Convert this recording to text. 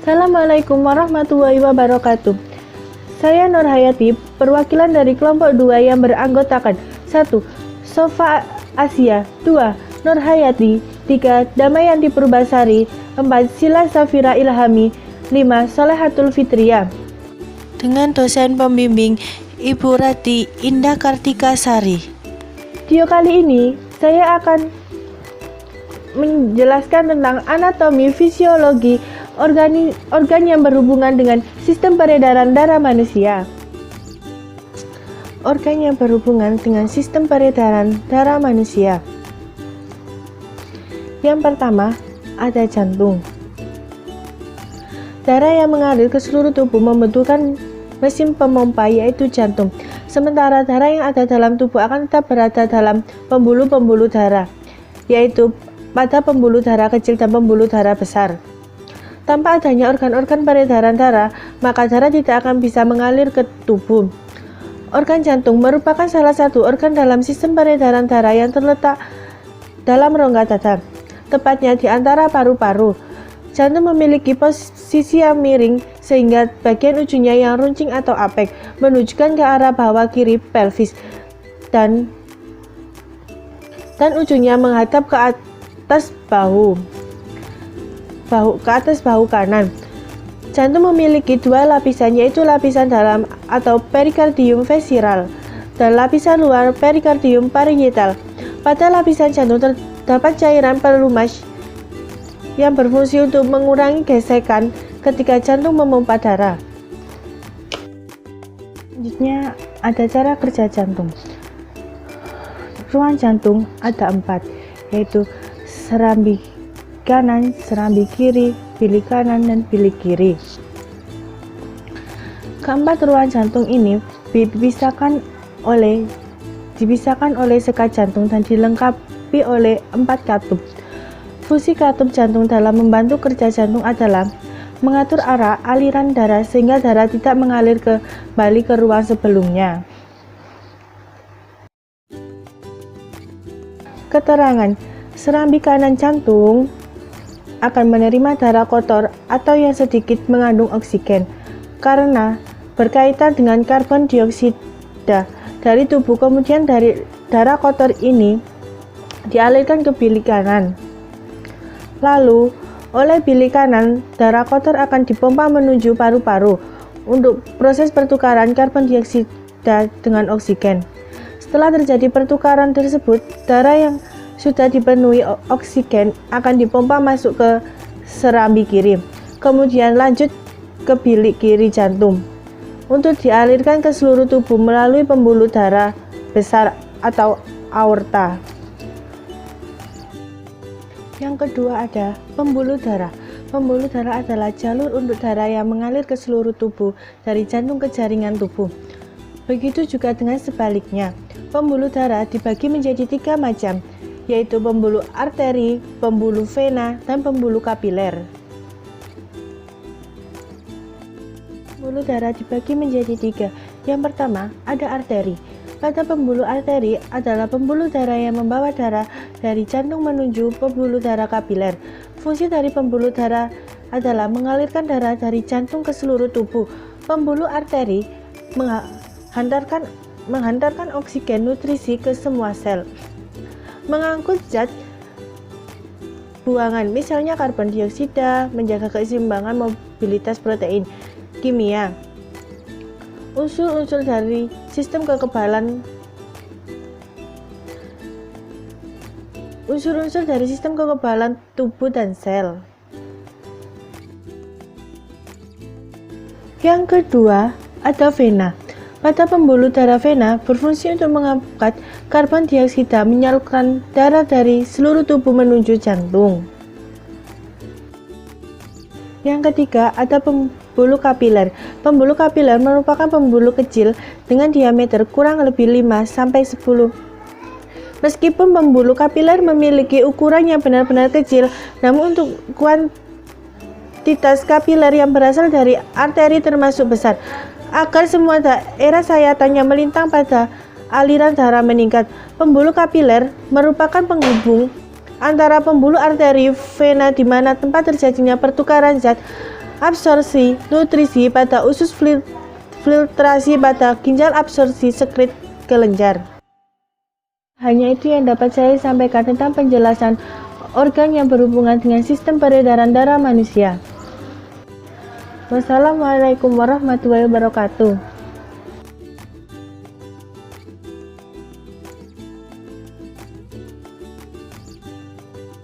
Assalamualaikum warahmatullahi wabarakatuh. Saya Nur Hayati, perwakilan dari kelompok 2 yang beranggotakan 1. Sofa Asia, 2. Nur Hayati, 3. Damayanti Purbasari, 4. Sila Safira Ilhami, 5. Solehatul Fitria. Dengan dosen pembimbing Ibu Rati Indah Kartika Sari. Video kali ini saya akan menjelaskan tentang anatomi fisiologi organ yang berhubungan dengan sistem peredaran darah manusia. Organ yang berhubungan dengan sistem peredaran darah manusia. Yang pertama, ada jantung. Darah yang mengalir ke seluruh tubuh membutuhkan mesin pemompa, yaitu jantung. Sementara darah yang ada dalam tubuh akan tetap berada dalam pembuluh-pembuluh darah, yaitu pada pembuluh darah kecil dan pembuluh darah besar. Tanpa adanya organ-organ peredaran darah, maka darah tidak akan bisa mengalir ke tubuh. Organ jantung merupakan salah satu organ dalam sistem peredaran darah yang terletak dalam rongga dada, tepatnya di antara paru-paru. Jantung memiliki posisi yang miring sehingga bagian ujungnya yang runcing atau apek menunjukkan ke arah bawah kiri pelvis dan ujungnya menghadap ke atas bahu kanan. Jantung memiliki dua lapisan, yaitu lapisan dalam atau perikardium vesiral dan lapisan luar perikardium parietal. Pada lapisan jantung terdapat cairan pelumas yang berfungsi untuk mengurangi gesekan ketika jantung memompa darah. Selanjutnya ada cara kerja jantung. Ruang jantung ada 4, yaitu serambi kanan, serambi kiri, bilik kanan, dan bilik kiri. Keempat ruang jantung ini dipisahkan oleh sekat jantung dan dilengkapi oleh 4 katup. Fungsi katup jantung dalam membantu kerja jantung adalah mengatur arah aliran darah sehingga darah tidak mengalir kembali ke ruang sebelumnya. Keterangan: serambi kanan jantung akan menerima darah kotor atau yang sedikit mengandung oksigen karena berkaitan dengan karbon dioksida dari tubuh. Kemudian dari darah kotor ini dialirkan ke bilik kanan. Lalu oleh bilik kanan, darah kotor akan dipompa menuju paru-paru untuk proses pertukaran karbon dioksida dengan oksigen. Setelah terjadi pertukaran tersebut, darah yang sudah dipenuhi oksigen akan dipompa masuk ke serambi kiri, kemudian lanjut ke bilik kiri jantung untuk dialirkan ke seluruh tubuh melalui pembuluh darah besar atau aorta. Yang kedua ada pembuluh darah. Pembuluh darah adalah jalur untuk darah yang mengalir ke seluruh tubuh dari jantung ke jaringan tubuh. Begitu juga dengan sebaliknya. Pembuluh darah dibagi menjadi 3 macam, yaitu pembuluh arteri, pembuluh vena, dan pembuluh kapiler. Pembuluh darah dibagi menjadi 3. Yang pertama, ada arteri. Pada pembuluh arteri adalah pembuluh darah yang membawa darah dari jantung menuju pembuluh darah kapiler. Fungsi dari pembuluh darah adalah mengalirkan darah dari jantung ke seluruh tubuh. Pembuluh arteri menghantarkan oksigen nutrisi ke semua sel, mengangkut zat buangan, misalnya karbon dioksida, menjaga keseimbangan mobilitas protein kimia. Unsur-unsur dari sistem kekebalan tubuh dan sel. Yang kedua, ada vena. Pada pembuluh darah, vena berfungsi untuk mengangkat karbon dioksida, menyalurkan darah dari seluruh tubuh menuju jantung. Yang ketiga, ada pembuluh kapiler. Pembuluh kapiler merupakan pembuluh kecil dengan diameter kurang lebih 5-10. Meskipun pembuluh kapiler memiliki ukuran yang benar-benar kecil, namun untuk kuantitas kapiler yang berasal dari arteri termasuk besar. Agar semua daerah sayatan yang melintang pada aliran darah meningkat, pembuluh kapiler merupakan penghubung antara pembuluh arteri vena di mana tempat terjadinya pertukaran zat absorpsi nutrisi pada usus filtrasi pada ginjal, absorpsi sekret kelenjar. Hanya itu yang dapat saya sampaikan tentang penjelasan organ yang berhubungan dengan sistem peredaran darah manusia. Wassalamualaikum warahmatullahi wabarakatuh.